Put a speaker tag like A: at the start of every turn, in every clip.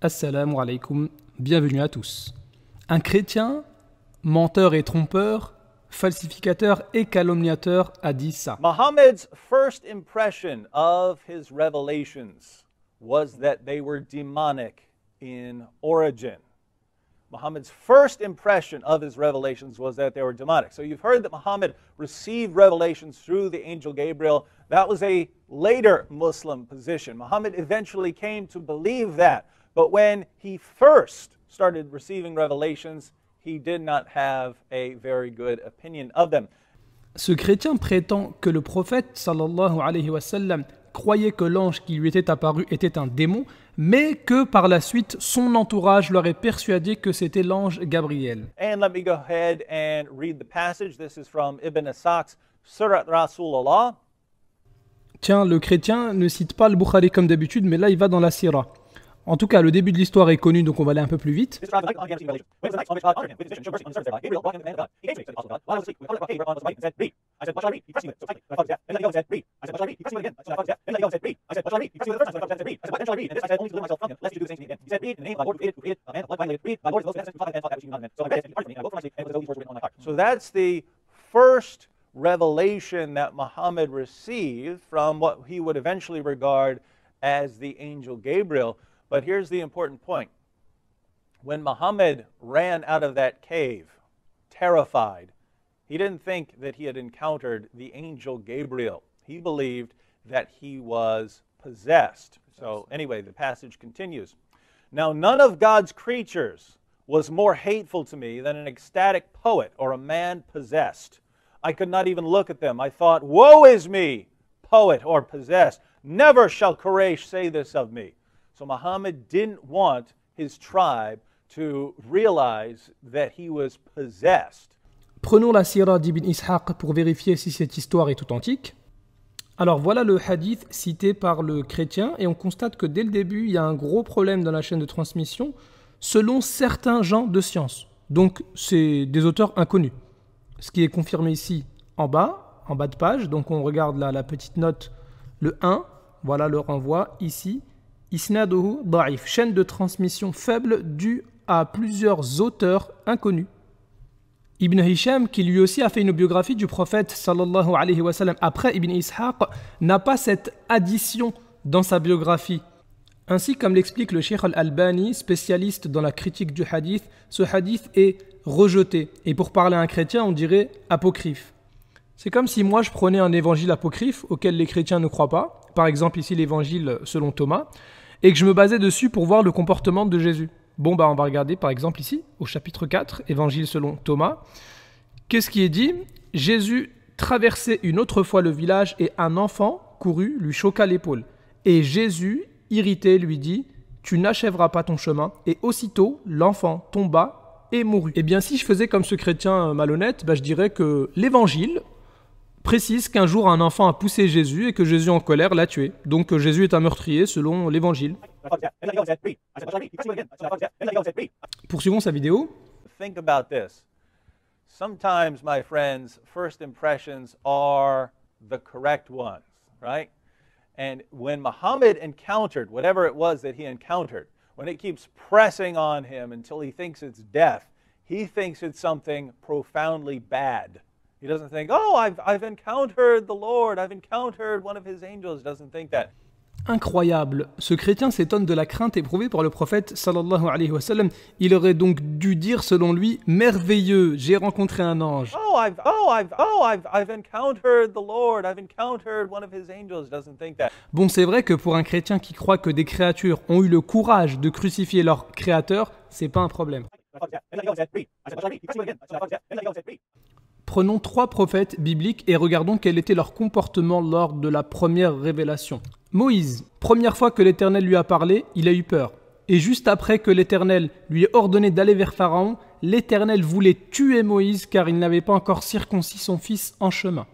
A: Assalamu alaikum, bienvenue à tous. Un chrétien, menteur et trompeur, falsificateur et calomniateur a dit ça.
B: Muhammad's first impression of his revelations was that they were demonic in origin. Muhammad's first impression of his revelations was that they were demonic. So you've heard that Muhammad received revelations through the angel Gabriel. That was a later Muslim position. Muhammad eventually came to believe that. But when he first started receiving revelations, he did not have a very good opinion of them.
A: Ce chrétien prétend que le prophète sallallahu alayhi wa sallam croyait que l'ange qui lui était apparu était un démon, mais que par la suite son entourage l'aurait persuadé que c'était l'ange Gabriel.
B: And let me go ahead and read the passage. This is from Ibn Ishaq's Surat Rasulullah.
A: Tiens, le chrétien ne cite pas le Bukhari comme d'habitude, mais là il va dans la Sira. En tout cas, le début de l'histoire est connu, donc on va aller un peu plus vite.
B: So that's the first revelation that Muhammad received from what he would eventually regard as the angel Gabriel. But here's the important point. When Muhammad ran out of that cave, terrified, he didn't think that he had encountered the angel Gabriel. He believed that he was possessed. So anyway, the passage continues. Now, none of God's creatures was more hateful to me than an ecstatic poet or a man possessed. I could not even look at them. I thought, woe is me, poet or possessed. Never shall Quraysh say this of me. So Muhammad didn't want his tribe to realize that he was possessed.
A: Prenons la Sira d'Ibn Ishaq pour vérifier si cette histoire est authentique. Alors voilà le hadith cité par le chrétien et on constate que dès le début, il y a un gros problème dans la chaîne de transmission selon certains gens de science. Donc c'est des auteurs inconnus. Ce qui est confirmé ici en bas de page. Donc on regarde là la petite note, le 1, voilà le renvoi ici. Isnaduhu da'if, chaîne de transmission faible due à plusieurs auteurs inconnus. Ibn Hisham, qui lui aussi a fait une biographie du prophète sallallahu alayhi wa sallam après Ibn Ishaq, n'a pas cette addition dans sa biographie. Ainsi, comme l'explique le Cheikh Al-Albani, spécialiste dans la critique du hadith, ce hadith est rejeté. Et pour parler à un chrétien, on dirait apocryphe. C'est comme si moi je prenais un évangile apocryphe auquel les chrétiens ne croient pas, par exemple ici l'évangile selon Thomas, et que je me basais dessus pour voir le comportement de Jésus. Bon, on va regarder par exemple ici, au chapitre 4, évangile selon Thomas. Qu'est-ce qui est dit ? Jésus traversait une autre fois le village et un enfant courut, lui choqua l'épaule. Et Jésus, irrité, lui dit « Tu n'achèveras pas ton chemin. » Et aussitôt, l'enfant tomba et mourut. Eh bien, si je faisais comme ce chrétien malhonnête, je dirais que l'évangile précise qu'un jour un enfant a poussé Jésus et que Jésus en colère l'a tué. Donc Jésus est un meurtrier selon l'évangile. Poursuivons sa vidéo.
B: Think about this. Sometimes, my friends, first impressions are the correct ones, right? And when Muhammad encountered whatever it was that he encountered, when it keeps pressing on him until he thinks it's death, he thinks it's something profoundly bad. He doesn't think, oh, I've encountered the Lord, I've encountered one of his angels. He doesn't think that.
A: Incroyable. Ce chrétien s'étonne de la crainte éprouvée par le prophète sallallahu alayhi wa sallam. Il aurait donc dû dire selon lui, merveilleux, j'ai rencontré un ange.
B: Oh, I've encountered the Lord, I've encountered one of his angels. He doesn't think that.
A: Bon, c'est vrai que pour un chrétien qui croit que des créatures ont eu le courage de crucifier leur créateur, c'est pas un problème. Prenons 3 prophètes bibliques et regardons quel était leur comportement lors de la première révélation. Moïse, première fois que l'Éternel lui a parlé, il a eu peur. Et juste après que l'Éternel lui ait ordonné d'aller vers Pharaon, l'Éternel voulait tuer Moïse car il n'avait pas encore circoncis son fils en chemin.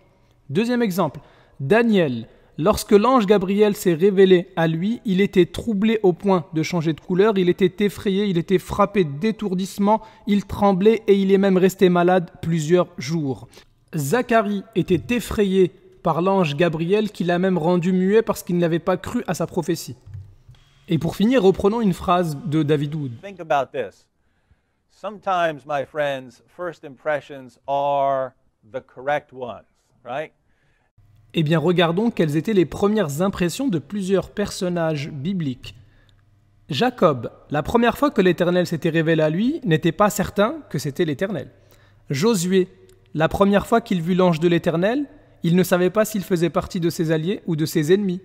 A: Deuxième exemple, Daniel. Lorsque l'ange Gabriel s'est révélé à lui, il était troublé au point de changer de couleur, il était effrayé, il était frappé d'étourdissement, il tremblait et il est même resté malade plusieurs jours. Zacharie était effrayé par l'ange Gabriel qui l'a même rendu muet parce qu'il n'avait pas cru à sa prophétie. Et pour finir, reprenons une phrase de David Wood.
B: Think about this. Sometimes, my friends, first impressions are the correct ones, right?
A: Eh bien, regardons quelles étaient les premières impressions de plusieurs personnages bibliques. Jacob, la première fois que l'Éternel s'était révélé à lui, n'était pas certain que c'était l'Éternel. Josué, la première fois qu'il vit l'ange de l'Éternel, il ne savait pas s'il faisait partie de ses alliés ou de ses ennemis.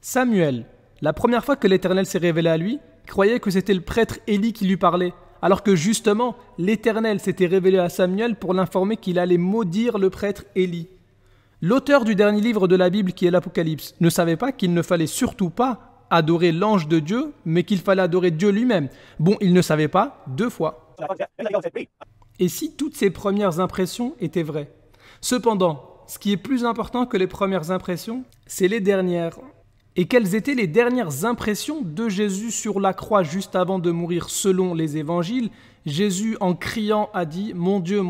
A: Samuel, la première fois que l'Éternel s'est révélé à lui, croyait que c'était le prêtre Élie qui lui parlait, alors que justement, l'Éternel s'était révélé à Samuel pour l'informer qu'il allait maudire le prêtre Élie. L'auteur du dernier livre de la Bible, qui est l'Apocalypse, ne savait pas qu'il ne fallait surtout pas adorer l'ange de Dieu, mais qu'il fallait adorer Dieu lui-même. Bon, il ne savait pas 2 fois. Et si toutes ces premières impressions étaient vraies? Cependant, ce qui est plus important que les premières impressions, c'est les dernières. Et quelles étaient les dernières impressions de Jésus sur la croix juste avant de mourir selon les évangiles? Jésus, en criant, a dit « Mon Dieu,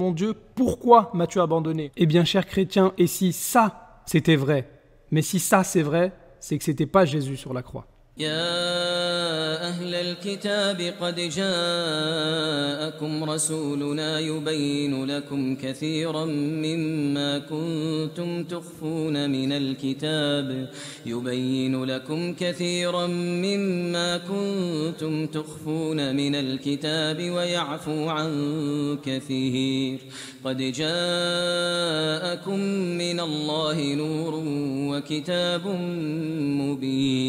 A: pourquoi m'as-tu abandonné ?» Eh bien, chers chrétiens, et si ça, c'était vrai, mais si ça, c'est vrai, c'est que c'était pas Jésus sur la croix.
C: يا أهل الكتاب قد جاءكم رسولنا يبين لكم كثيرا مما كنتم تخفون من الكتاب ويعفو عن كثير قد جاءكم من الله نور وكتاب مبين